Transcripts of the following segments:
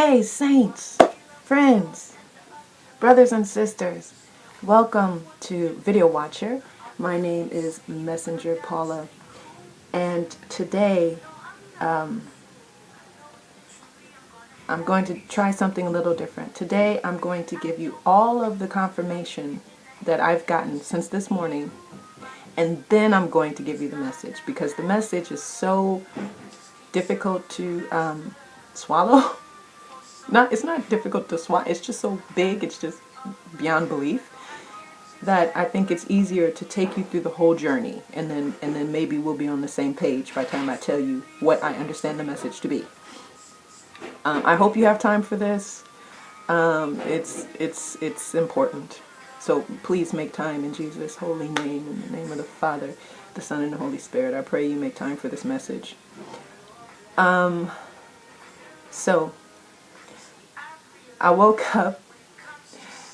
Hey, saints, friends, brothers and sisters, welcome to Video Watcher. My name is Messenger Paula, and today I'm going to try something a little different. Today I'm going to give you all of the confirmation that I've gotten since this morning, and then I'm going to give you the message, because the message is so difficult to swallow. It's not difficult to swallow. It's just so big. It's just beyond belief that I think it's easier to take you through the whole journey, and then maybe we'll be on the same page by the time I tell you what I understand the message to be. I hope you have time for this. It's important. So please make time in Jesus' holy name, in the name of the Father, the Son, and the Holy Spirit. I pray you make time for this message. So I woke up,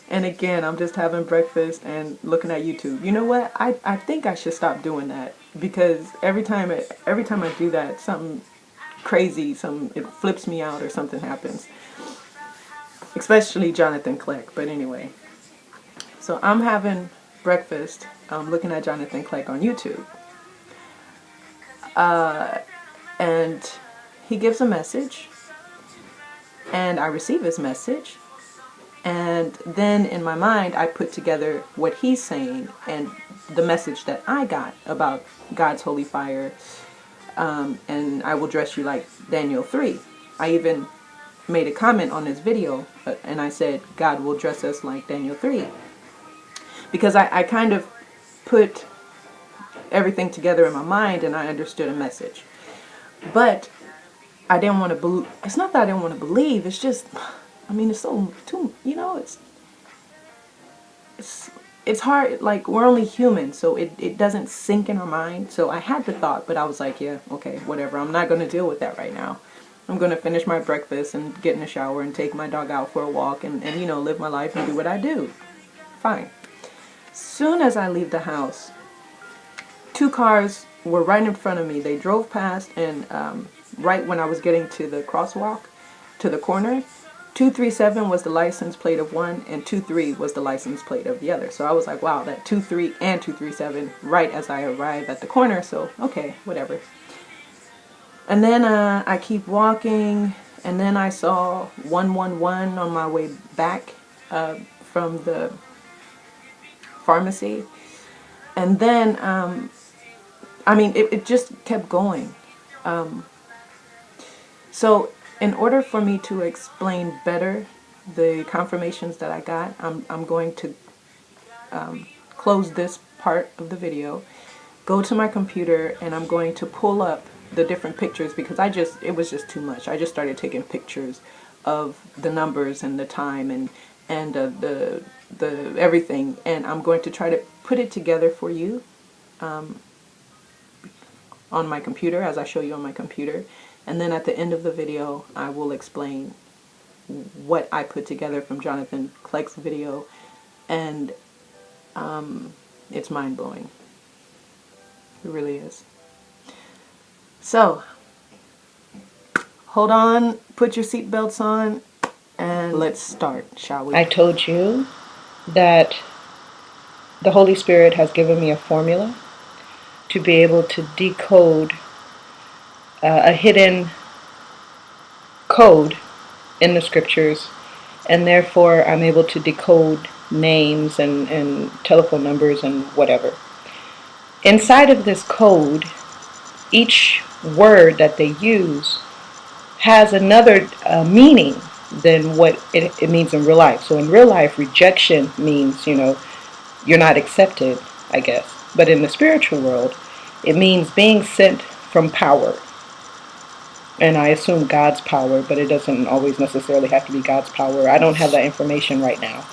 and again, I'm just having breakfast and looking at YouTube. You know what? I think I should stop doing that, because every time I do that, something crazy, it flips me out or something happens. Especially Jonathan Kleck. But anyway, so I'm having breakfast, looking at Jonathan Kleck on YouTube, and he gives a message. And I receive his message, and then in my mind I put together what he's saying and the message that I got about God's holy fire, and I will dress you like Daniel 3. I even made a comment on this video, and I said God will dress us like Daniel 3, because I kind of put everything together in my mind and I understood a message. But I didn't want to believe. It's not that I didn't want to believe. It's just, it's so too. It's hard. Like, we're only human, so it doesn't sink in our mind. So I had the thought, but I was like, yeah, okay, whatever. I'm not going to deal with that right now. I'm going to finish my breakfast and get in the shower and take my dog out for a walk and live my life and do what I do. Fine. Soon as I leave the house, 2 cars were right in front of me. They drove past, and right when I was getting to the crosswalk, to the corner, 237 was the license plate of one, and 23 was the license plate of the other. So I was like, wow, that 23 and 237 right as I arrive at the corner. So, okay, whatever. And then I keep walking, and then I saw 111 on my way back from the pharmacy. And then, it just kept going. So in order for me to explain better the confirmations that I got, I'm going to close this part of the video, go to my computer, and I'm going to pull up the different pictures, because it was just too much. I just started taking pictures of the numbers and the time and the everything, and I'm going to try to put it together for you on my computer, as I show you on my computer. And then at the end of the video, I will explain what I put together from Jonathan Kleck's video, and it's mind-blowing. It really is. So, hold on, put your seatbelts on, and let's start, shall we? I told you that the Holy Spirit has given me a formula to be able to decode a hidden code in the scriptures, and therefore I'm able to decode names and telephone numbers and whatever. Inside of this code, each word that they use has another meaning than what it means in real life. So in real life, rejection means, you're not accepted, I guess. But in the spiritual world, it means being sent from power. And I assume God's power, but it doesn't always necessarily have to be God's power. I don't have that information right now.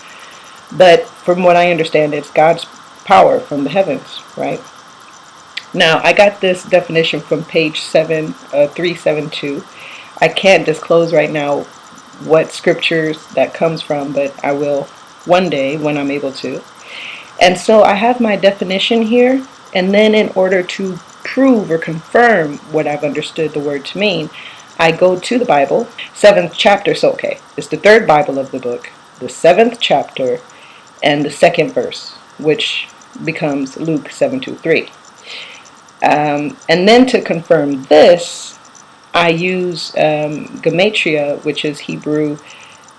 But from what I understand, it's God's power from the heavens, right? Now, I got this definition from page 372. I can't disclose right now what scriptures that comes from, but I will one day when I'm able to. And so I have my definition here, and then in order to prove or confirm what I've understood the word to mean, I go to the Bible, 7th chapter, so okay, it's the third Bible of the book, the 7th chapter, and the second verse, which becomes Luke 7:23. And then to confirm this, I use gematria, which is Hebrew,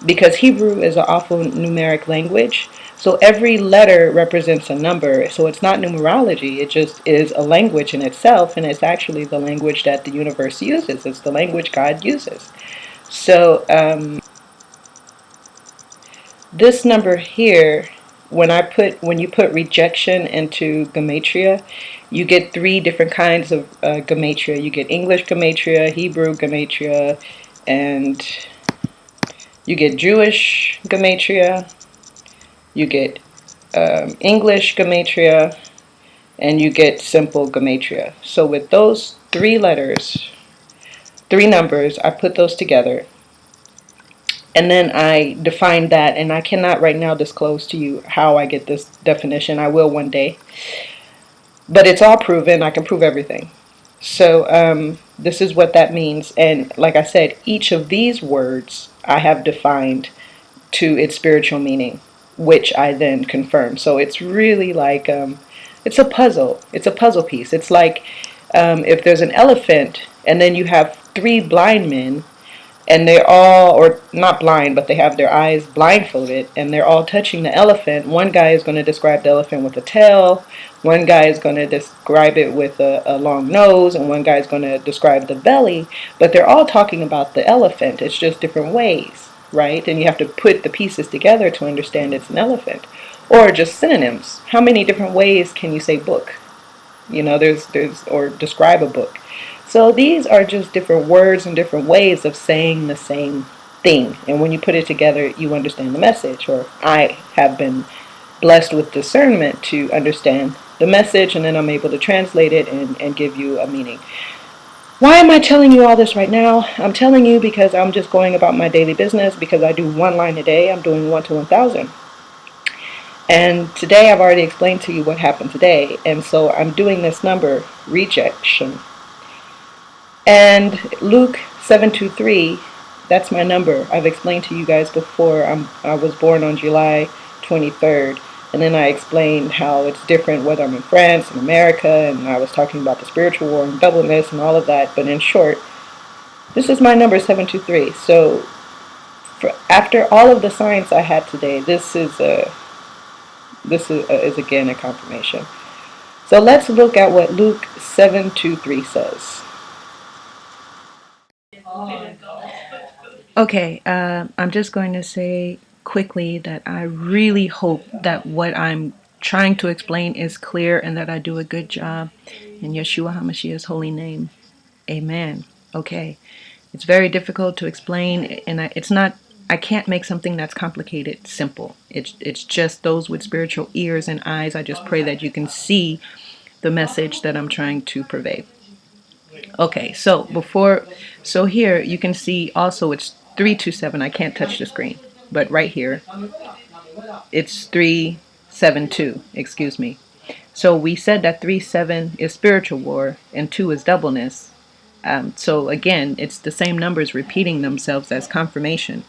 because Hebrew is an alphanumeric language. So every letter represents a number. So it's not numerology. It just is a language in itself, and it's actually the language that the universe uses. It's the language God uses. So this number here, when you put rejection into gematria, you get three different kinds of gematria. You get English gematria, Hebrew gematria, and you get Jewish gematria. You get English gematria, and you get simple gematria. So with those three letters, three numbers, I put those together. And then I define that, and I cannot right now disclose to you how I get this definition. I will one day. But it's all proven. I can prove everything. So this is what that means. And like I said, each of these words I have defined to its spiritual meaning, which I then confirm. So it's really like, it's a puzzle. It's a puzzle piece. It's like if there's an elephant and then you have three blind men, and they're all, or not blind, but they have their eyes blindfolded, and they're all touching the elephant. One guy is going to describe the elephant with a tail, one guy is going to describe it with a long nose, and one guy is going to describe the belly, but they're all talking about the elephant. It's just different ways, right? And you have to put the pieces together to understand it's an elephant. Or just synonyms. How many different ways can you say book? You know, or describe a book. So these are just different words and different ways of saying the same thing. And when you put it together, you understand the message. Or I have been blessed with discernment to understand the message, and then I'm able to translate it and give you a meaning. Why am I telling you all this right now? I'm telling you because I'm just going about my daily business, because I do one line a day. I'm doing 1 to 1,000. And today I've already explained to you what happened today. And so I'm doing this number, rejection. And Luke 7:23, that's my number. I've explained to you guys before. I was born on July 23rd. And then I explained how it's different whether I'm in France, in America, and I was talking about the spiritual war and doubleness and all of that. But in short, this is my number, 723. So after all of the science I had today, this is again a confirmation. So let's look at what Luke 7:23 says. Okay, I'm just going to say quickly that I really hope that what I'm trying to explain is clear and that I do a good job in Yeshua HaMashiach's holy name. Amen. Okay. It's very difficult to explain, and I can't make something that's complicated simple. It's just those with spiritual ears and eyes. I just pray that you can see the message that I'm trying to purvey. Okay, so here you can see also it's 327. I can't touch the screen, but right here it's 372. Excuse me. So we said that 37 is spiritual war and 2 is doubleness. So again, it's the same numbers repeating themselves as confirmation.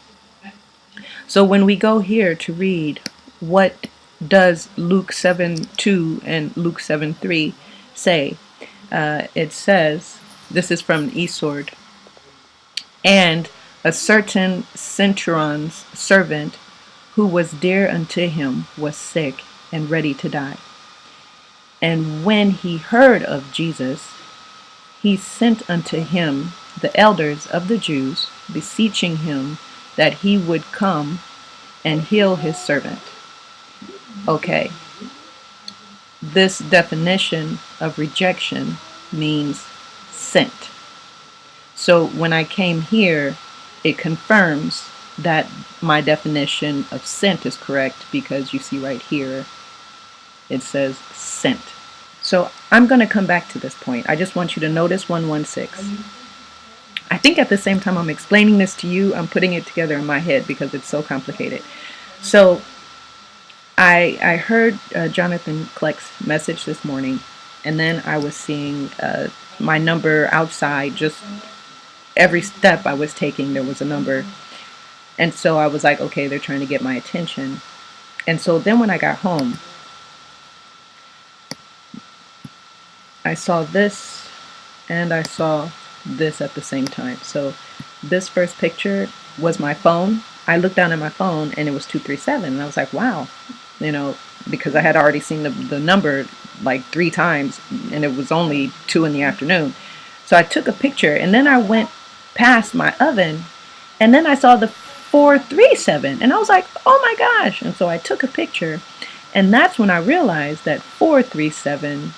So when we go here to read, what does Luke 7:2 and Luke 7:3 say? It says, this is from Esword, and a certain centurion's servant who was dear unto him was sick and ready to die. And when he heard of Jesus, he sent unto him the elders of the Jews, beseeching him that he would come and heal his servant. Okay, this definition of rejection means sent. So when I came here, it confirms that my definition of sent is correct, because you see right here, it says sent. So I'm going to come back to this point. I just want you to notice 116. I think at the same time I'm explaining this to you, I'm putting it together in my head because it's so complicated. So I heard Jonathan Kleck's message this morning, and then I was seeing my number outside just every step I was taking, there was a number. And so I was like, okay, they're trying to get my attention. And so then when I got home, I saw this and I saw this at the same time. So this first picture was my phone. I looked down at my phone and it was 237. And I was like, wow, because I had already seen the number like 3 times and it was only 2 in the afternoon. So I took a picture and then I went past my oven and then I saw the 437 and I was like, oh my gosh. And so I took a picture and that's when I realized that 437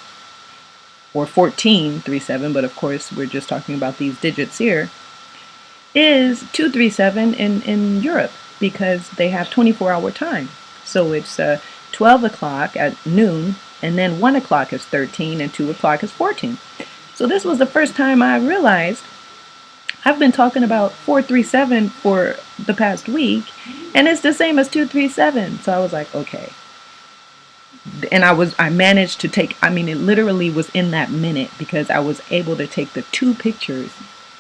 or 1437, but of course we're just talking about these digits here, is 237 in Europe because they have 24-hour time. So it's 12 o'clock at noon, and then 1 o'clock is 13, and 2 o'clock is 14. So this was the first time I realized I've been talking about 437 for the past week, and it's the same as 237. So I was like, okay. And I managed to take, it literally was in that minute because I was able to take the 2 pictures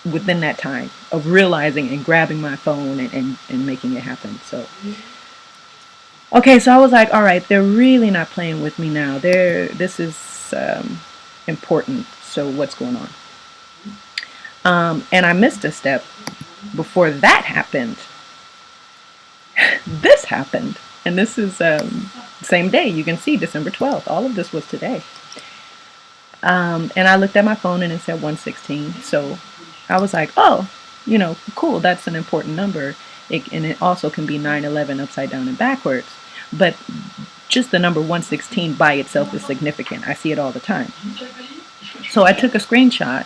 within that time of realizing and grabbing my phone and making it happen. So, okay, so I was like, all right, they're really not playing with me now. This is important. So what's going on? And I missed a step. Before that happened, this happened. And this is same day. You can see December 12th. All of this was today. And I looked at my phone and it said 116. So I was like, oh, cool. That's an important number. And it also can be 911 upside down and backwards. But just the number 116 by itself is significant. I see it all the time. So I took a screenshot.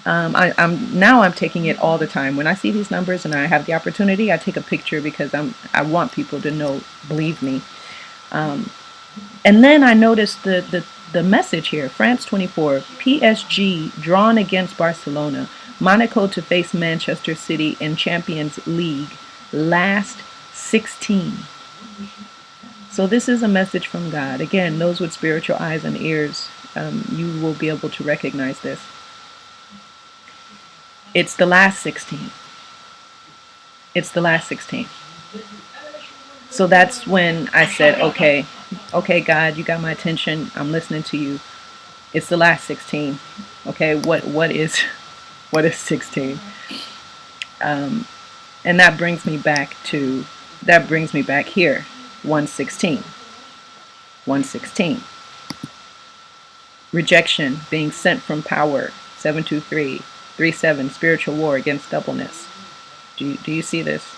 I'm taking it all the time. When I see these numbers and I have the opportunity, I take a picture because I want people to know, believe me. And then I noticed the message here, France 24, PSG drawn against Barcelona, Monaco to face Manchester City in Champions League, last 16. So this is a message from God. Again, those with spiritual eyes and ears, you will be able to recognize this. It's the last 16. It's the last 16. So that's when I said, okay, God, you got my attention. I'm listening to you. It's the last 16. Okay, what is 16? And that brings me back here, 116. 116. Rejection, being sent from power, 723. 37, spiritual war against doubleness. Do you see this?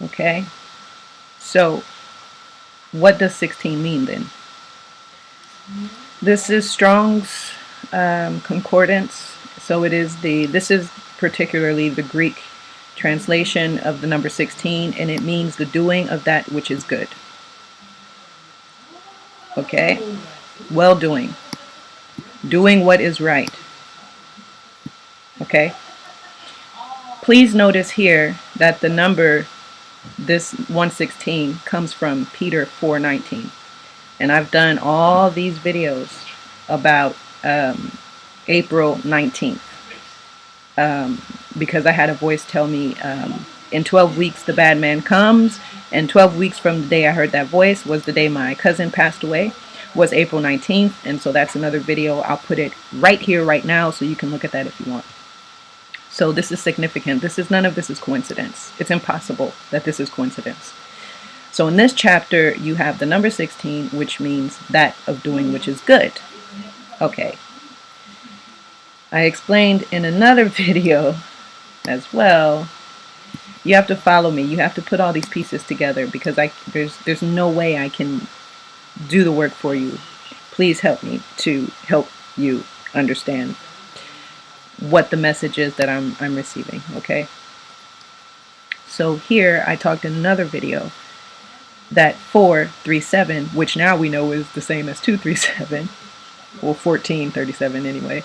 Okay. So, what does 16 mean then? This is Strong's concordance. So this is particularly the Greek translation of the number 16, and it means the doing of that which is good. Okay? Well-doing. Doing what is right. Okay? Please notice here that the number, this 116, comes from Peter 4:19. And I've done all these videos about April 19th. Because I had a voice tell me, in 12 weeks the bad man comes, and 12 weeks from the day I heard that voice was the day my cousin passed away, was April 19th, and so that's another video. I'll put it right here, right now, so you can look at that if you want. So this is significant. None of this is coincidence. It's impossible that this is coincidence. So in this chapter, you have the number 16, which means that of doing which is good. Okay. I explained in another video as well, you have to follow me. You have to put all these pieces together because there's no way I can do the work for you. Please help me to help you understand what the message is that I'm receiving, okay? So here I talked in another video that 437, which now we know is the same as 237, well 1437 anyway,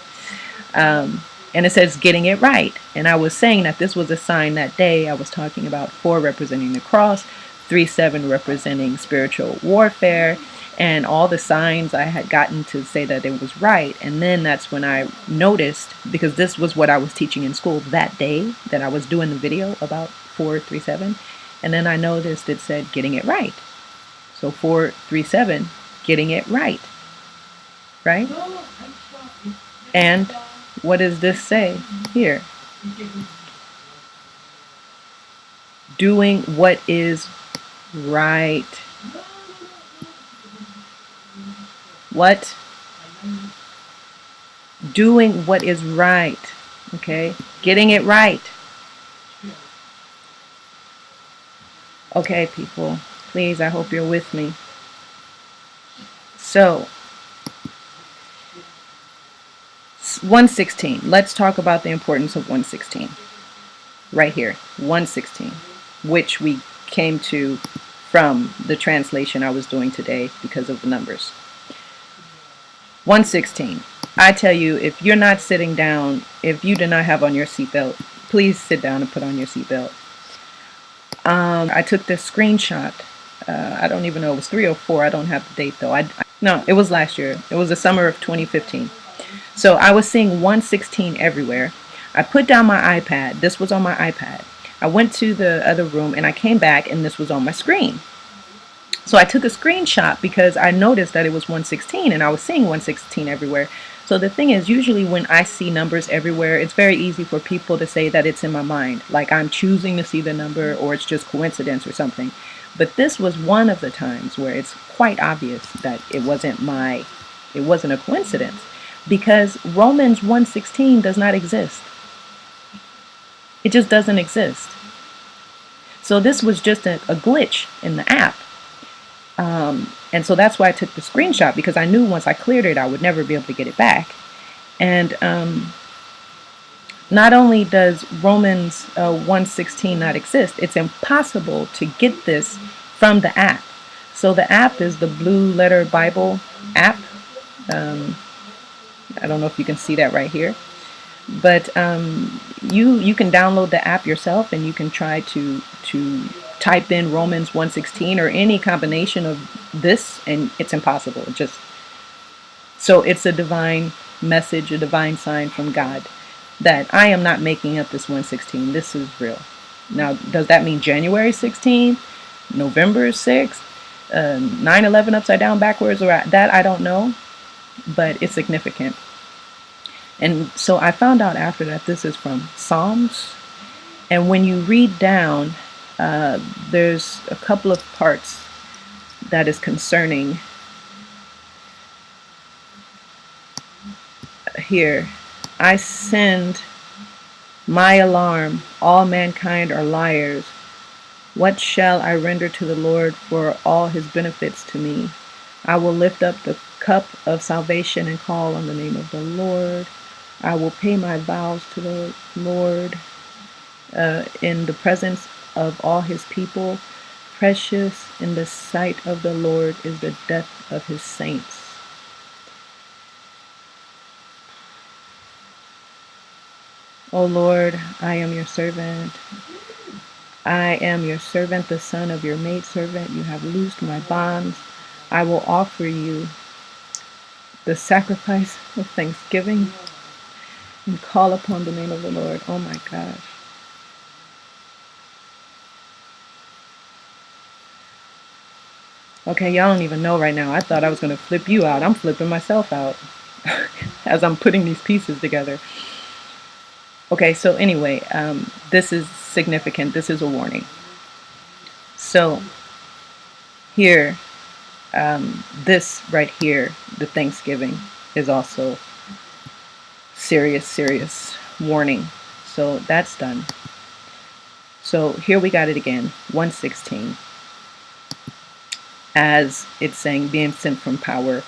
and it says getting it right. And I was saying that this was a sign that day. I was talking about 4 representing the cross, 37 representing spiritual warfare, and all the signs I had gotten to say that it was right. And then that's when I noticed, because this was what I was teaching in school that day that I was doing the video about 437. And then I noticed it said getting it right. So 437, getting it right. Right? And what does this say here? Doing what is right. What? Doing what is right. Okay? Getting it right. Okay, people. Please, I hope you're with me. So, 116. Let's talk about the importance of 116. Right here. 116. Which we came to from the translation I was doing today because of the numbers. 116. I tell you, if you're not sitting down, if you do not have on your seatbelt, please sit down and put on your seatbelt. I took this screenshot. I don't even know, it was 3 or 4. I don't have the date though. No, it was last year. It was the summer of 2015. So I was seeing 116 everywhere. I put down my iPad. This was on my iPad. I went to the other room and I came back and this was on my screen. So I took a screenshot because I noticed that it was 116 and I was seeing 116 everywhere. So the thing is, usually when I see numbers everywhere, it's very easy for people to say that it's in my mind, like I'm choosing to see the number or it's just coincidence or something. But this was one of the times where it's quite obvious that it wasn't a coincidence, because Romans 1:16 does not exist. It just doesn't exist. So this was just a glitch in the app. And so that's why I took the screenshot, because I knew once I cleared it, I would never be able to get it back. And not only does Romans 1:16 not exist, it's impossible to get this from the app. So the app is the Blue Letter Bible app. I don't know if you can see that right here. But you can download the app yourself and you can try to type in Romans 1:16 or any combination of this, and it's impossible. So it's a divine message, a divine sign from God that I am not making up this 1:16. This is real. Now, does that mean January 16th, November 6th, 9/11 upside down backwards, or that? I don't know, but it's significant. And so I found out after that this is from Psalms. And when you read down, there's a couple of parts that is concerning here. I send my alarm. All mankind are liars. What shall I render to the Lord for all his benefits to me? I will lift up the cup of salvation and call on the name of the Lord. I will pay my vows to the Lord in the presence of all his people. Precious in the sight of the Lord is the death of his saints. O Lord, I am your servant. I am your servant, the son of your maidservant. You have loosed my bonds. I will offer you the sacrifice of thanksgiving and call upon the name of the Lord. Oh my gosh. Okay, y'all don't even know right now. I thought I was going to flip you out. I'm flipping myself out as I'm putting these pieces together. Okay, so anyway, this is significant. This is a warning. So here, this right here, the Thanksgiving, is also serious warning. So that's done. So here we got it again, 1:16. As it's saying, being sent from power.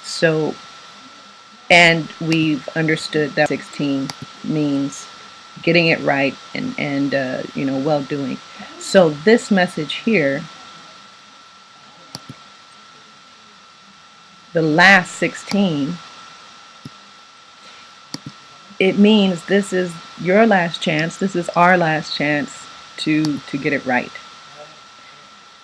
So, and we've understood that 16 means getting it right and well doing. So this message here, the last 16, it means this is your last chance. This is our last chance to get it right.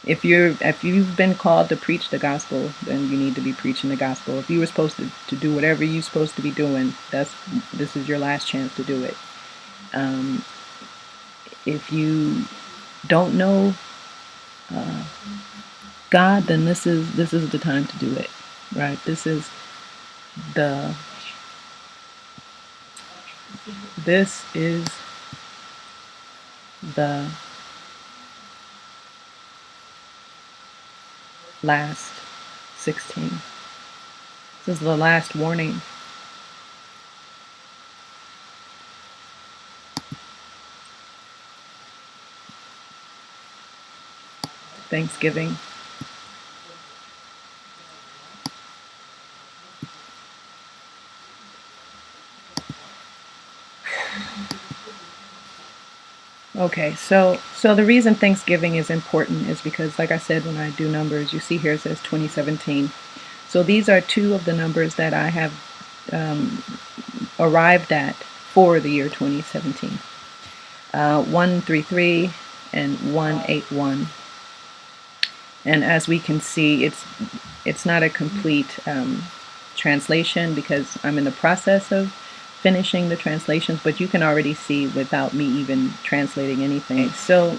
If you've been called to preach the gospel, then you need to be preaching the gospel. If you were supposed to do whatever you're supposed to be doing, this is your last chance to do it. If you don't know God, then this is the time to do it, right? The this is the last 16. This is the last warning. Thanksgiving. Okay, so the reason Thanksgiving is important is because, like I said, when I do numbers, you see here it says 2017. So these are two of the numbers that I have arrived at for the year 2017. 133 and 181. And as we can see, it's not a complete translation because I'm in the process of finishing the translations, but you can already see without me even translating anything. So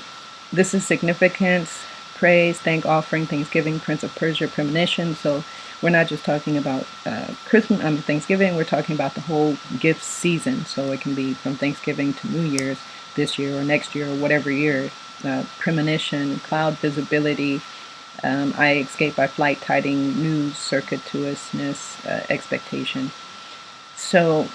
this is significance, praise, thank offering, thanksgiving, Prince of Persia, premonition. So we're not just talking about Christmas, Thanksgiving, we're talking about the whole gift season. So it can be from Thanksgiving to New Year's, this year or next year or whatever year. Premonition, cloud visibility, I escape by flight, tiding, news, circuitousness, expectation. So,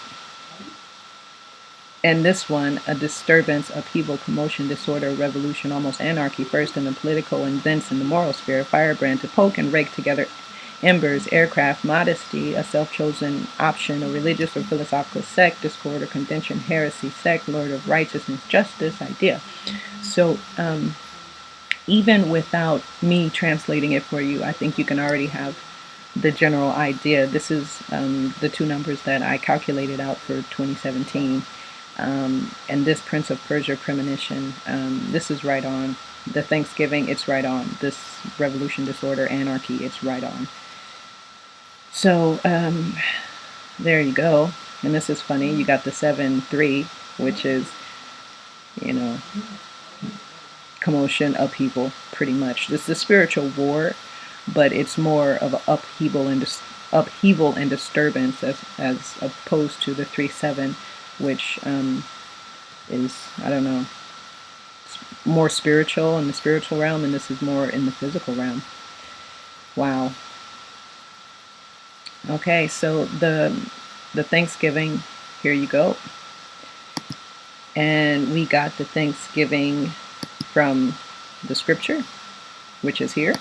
and this one, a disturbance, upheaval, commotion, disorder, revolution, almost anarchy, first in the political and thence in the moral sphere, firebrand to poke and rake together embers, aircraft, modesty, a self-chosen option, a religious or philosophical sect, discord or contention, heresy, sect, lord of righteousness, justice, idea. So, even without me translating it for you, I think you can already have the general idea. This is the two numbers that I calculated out for 2017. And this Prince of Persia premonition, this is right on. The Thanksgiving, it's right on. This revolution, disorder, anarchy, it's right on. So there you go. And this is funny. You got the 7-3, which is, commotion, upheaval, pretty much. This is a spiritual war, but it's more of an upheaval and disturbance as opposed to the 3-7, which is, I don't know, more spiritual in the spiritual realm, and this is more in the physical realm. Wow. Okay, so the Thanksgiving, here you go. And we got the Thanksgiving from the scripture, which is here.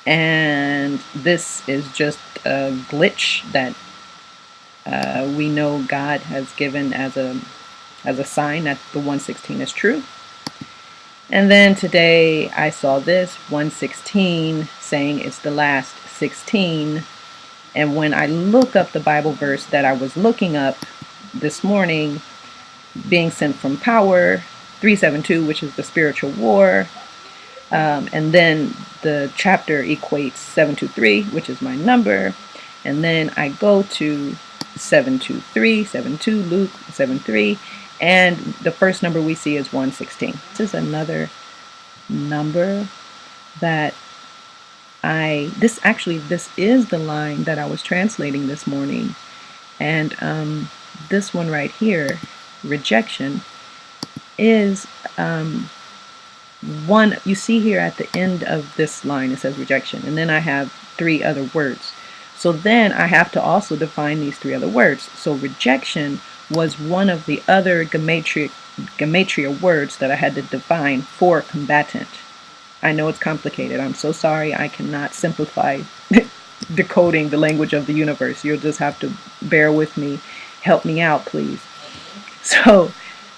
And this is just a glitch that we know God has given as a sign that the 116 is true. And then today I saw this 116 saying it's the last 16. And when I look up the Bible verse that I was looking up this morning, being sent from power, 372, which is the spiritual war, and then the chapter equates 723, which is my number, and then I go to 723, 72, Luke 73, and the first number we see is 116. This is another number that this is the line that I was translating this morning, and this one right here, rejection, is one you see here at the end of this line. It says rejection, and then I have 3 other words. So then I have to also define these 3 other words. So rejection was one of the other gematria words that I had to define for combatant. I know it's complicated. I'm so sorry. I cannot simplify decoding the language of the universe. You'll just have to bear with me. Help me out, please. So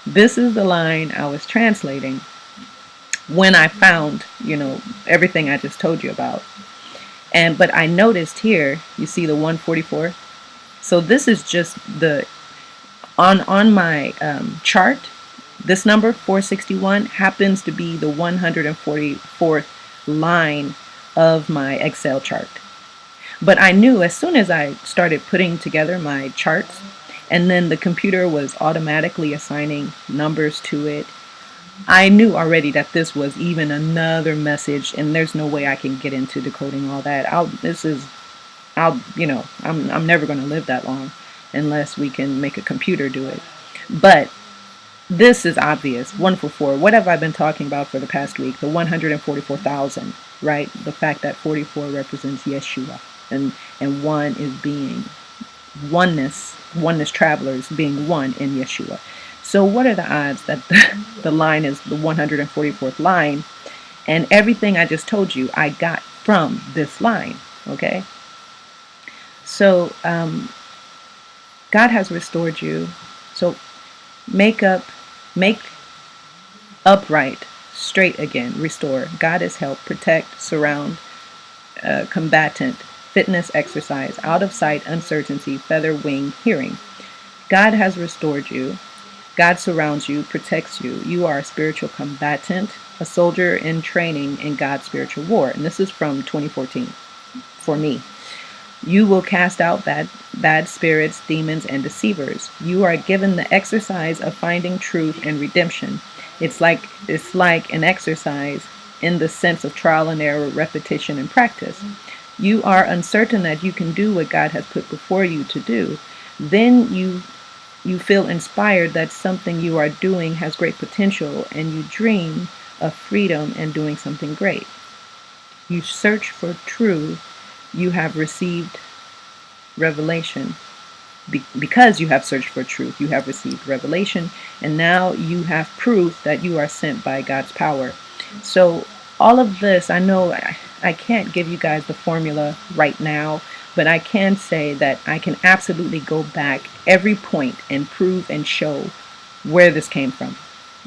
this is the line I was translating when I found, everything I just told you about. But I noticed here, you see the 144. So this is just on my chart. This number 461 happens to be the 144th line of my Excel chart. But I knew as soon as I started putting together my charts, and then the computer was automatically assigning numbers to it, I knew already that this was even another message, and there's no way I can get into decoding all that. I'm never going to live that long unless we can make a computer do it. But this is obvious. 144. What have I been talking about for the past week? The 144,000, right? The fact that 44 represents Yeshua, and one is being oneness travelers being one in Yeshua. So what are the odds that the line is the 144th line, and everything I just told you I got from this line, okay? So God has restored you. So make upright, straight again, restore. God is help, protect, surround, combatant, fitness, exercise, out of sight, uncertainty, feather, wing, hearing. God has restored you. God surrounds you, protects you. You are a spiritual combatant, a soldier in training in God's spiritual war. And this is from 2014 for me. You will cast out bad spirits, demons, and deceivers. You are given the exercise of finding truth and redemption. It's like an exercise in the sense of trial and error, repetition, and practice. You are uncertain that you can do what God has put before you to do. Then you feel inspired that something you are doing has great potential, and you dream of freedom and doing something great. You search for truth. You have received revelation. Because you have searched for truth, you have received revelation, and now you have proof that you are sent by God's power. So all of this, I know I can't give you guys the formula right now, but I can say that I can absolutely go back every point and prove and show where this came from.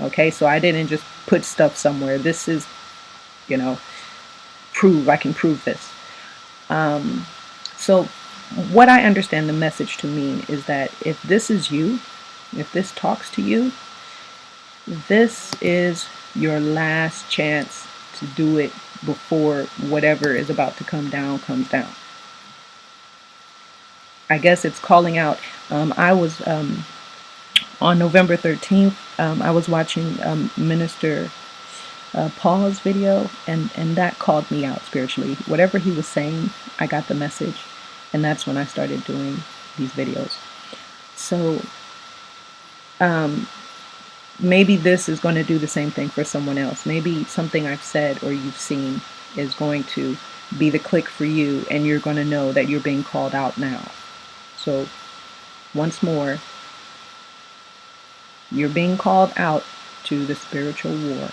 Okay, so I didn't just put stuff somewhere. This is, I can prove this. So what I understand the message to mean is that if this is you, if this talks to you, this is your last chance to do it before whatever is about to come down comes down. I guess it's calling out. I was on November 13th, I was watching Minister Paul's video, and that called me out spiritually. Whatever he was saying, I got the message, and that's when I started doing these videos. So maybe this is going to do the same thing for someone else. Maybe something I've said or you've seen is going to be the click for you, and you're going to know that you're being called out now. So once more, you're being called out to the spiritual war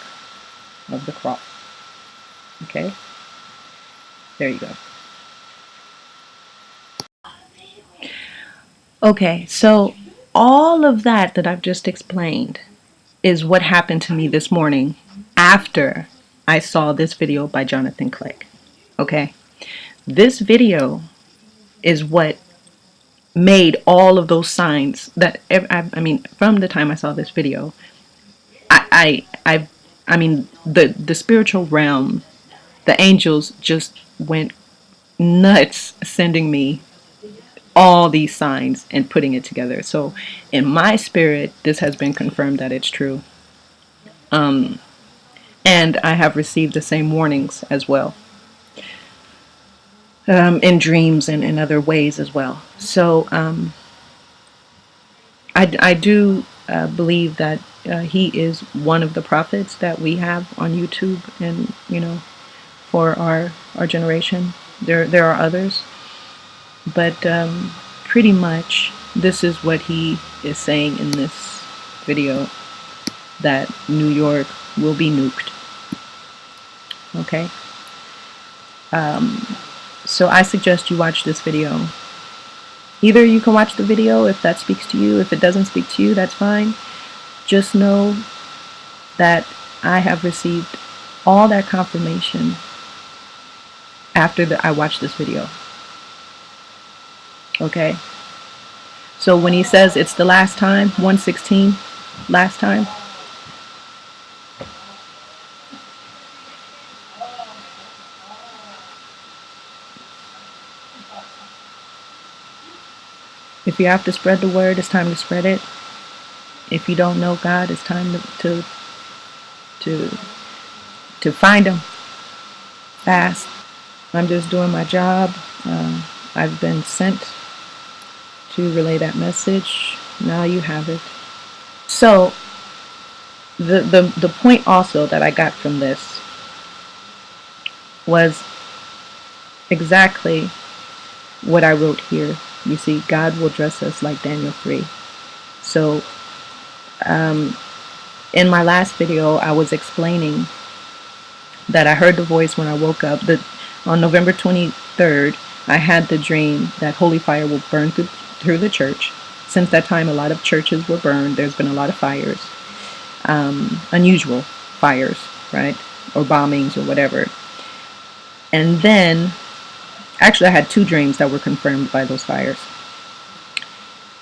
of the cross. Okay? There you go. Okay, so all of that I've just explained is what happened to me this morning after I saw this video by Jonathan Kleck. Okay? This video is what made all of those signs that, I mean, from the time I saw this video, the spiritual realm, the angels just went nuts sending me all these signs and putting it together. So in my spirit, this has been confirmed that it's true. And I have received the same warnings as well. In dreams and in other ways as well. So I do believe that he is one of the prophets that we have on YouTube, and for our generation. There are others, but pretty much this is what he is saying in this video, that New York will be nuked. Okay. So I suggest you watch this video. Either you can watch the video if that speaks to you. If it doesn't speak to you, that's fine. Just know that I have received all that confirmation after I watched this video. Okay? So when he says it's the last time, 116, last time, If you have to spread the word, it's time to spread it. If you don't know God, it's time to find him fast. I'm just doing my job. I've been sent to relay that message. Now you have it. So the point also that I got from this was exactly what I wrote here. You see, God will dress us like Daniel 3. So in my last video, I was explaining that I heard the voice when I woke up. That on November 23rd, I had the dream that holy fire will burn through the church. Since that time, a lot of churches were burned. There's been a lot of fires, unusual fires, right? Or bombings or whatever. And then, actually, I had 2 dreams that were confirmed by those fires.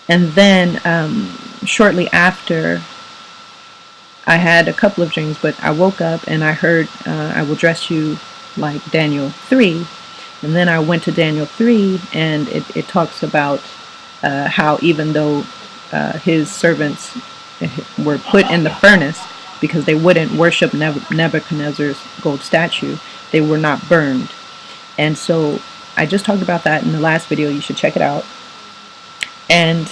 And then, shortly after, I had a couple of dreams, but I woke up and I heard, I will dress you like Daniel 3. And then I went to Daniel 3, and it talks about how even though his servants were put in the furnace because they wouldn't worship Nebuchadnezzar's gold statue, they were not burned. And so I just talked about that in the last video. You should check it out. And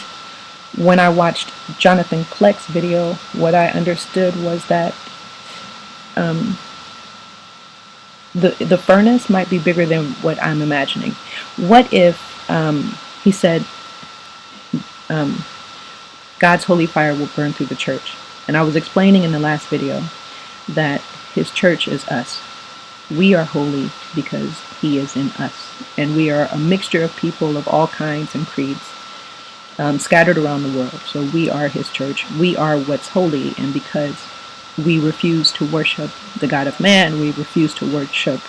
when I watched Jonathan Kleck's video, what I understood was that the furnace might be bigger than what I'm imagining. What if he said God's holy fire will burn through the church? And I was explaining in the last video that his church is us. We are holy because he is in us. And we are a mixture of people of all kinds and creeds, scattered around the world. So we are his church. We are what's holy. And because we refuse to worship the God of man, we refuse to worship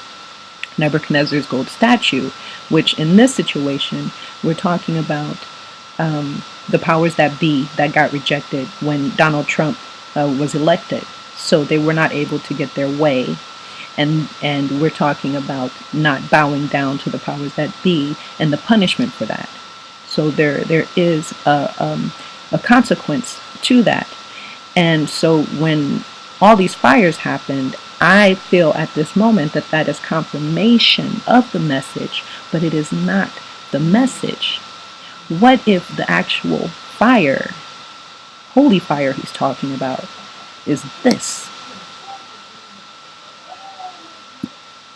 Nebuchadnezzar's gold statue, which in this situation, we're talking about the powers that be that got rejected when Donald Trump was elected. So they were not able to get their way. And we're talking about not bowing down to the powers that be and the punishment for that. So there is a consequence to that. And so when all these fires happened, I feel at this moment that that is confirmation of the message, but it is not the message. What if the actual fire, holy fire he's talking about, is this?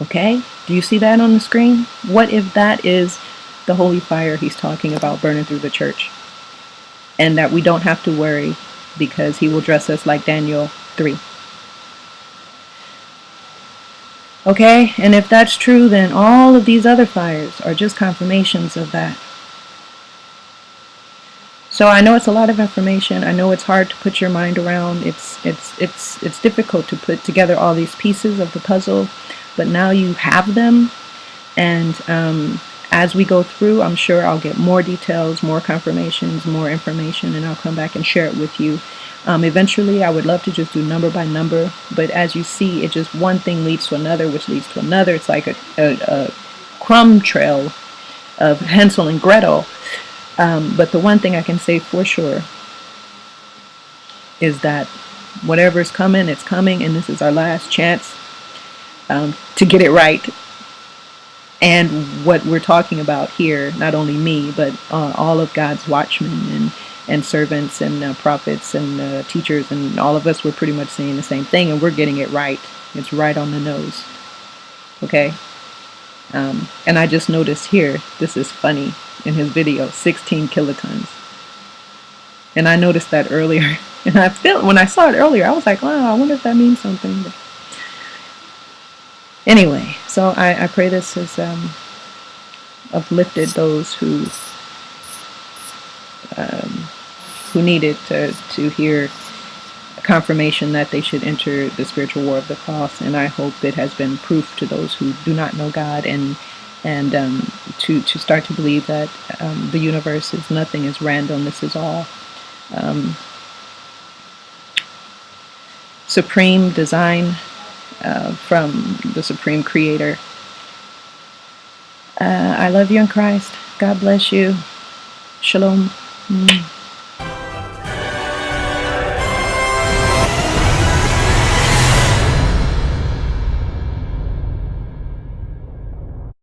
Okay? Do you see that on the screen? What if that is the holy fire he's talking about burning through the church? And that we don't have to worry because he will dress us like Daniel 3. Okay? And if that's true, then all of these other fires are just confirmations of that. So I know it's a lot of information. I know it's hard to put your mind around. It's difficult to put together all these pieces of the puzzle, but now you have them. And as we go through, I'm sure I'll get more details, more confirmations, more information, and I'll come back and share it with you. Eventually, I would love to just do number by number, but as you see, it just one thing leads to another, which leads to another. It's like a crumb trail of Hansel and Gretel. But the one thing I can say for sure is that whatever's coming, it's coming, and this is our last chance to get it right. And what we're talking about here, not only me, but all of God's watchmen and servants and prophets and teachers, and all of us, we're pretty much saying the same thing, and we're getting it right. It's right on the nose. Okay? And I just noticed here, this is funny, in his video, 16 kilotons. And I noticed that earlier. And I felt, when I saw it earlier, I was like, wow, I wonder if that means something. But anyway, so I pray this has uplifted those who needed to hear confirmation that they should enter the spiritual war of the cross. And I hope it has been proof to those who do not know God, and to start to believe that the universe is nothing is random. This is all supreme design from the supreme creator. I love you in Christ. God bless you. Shalom.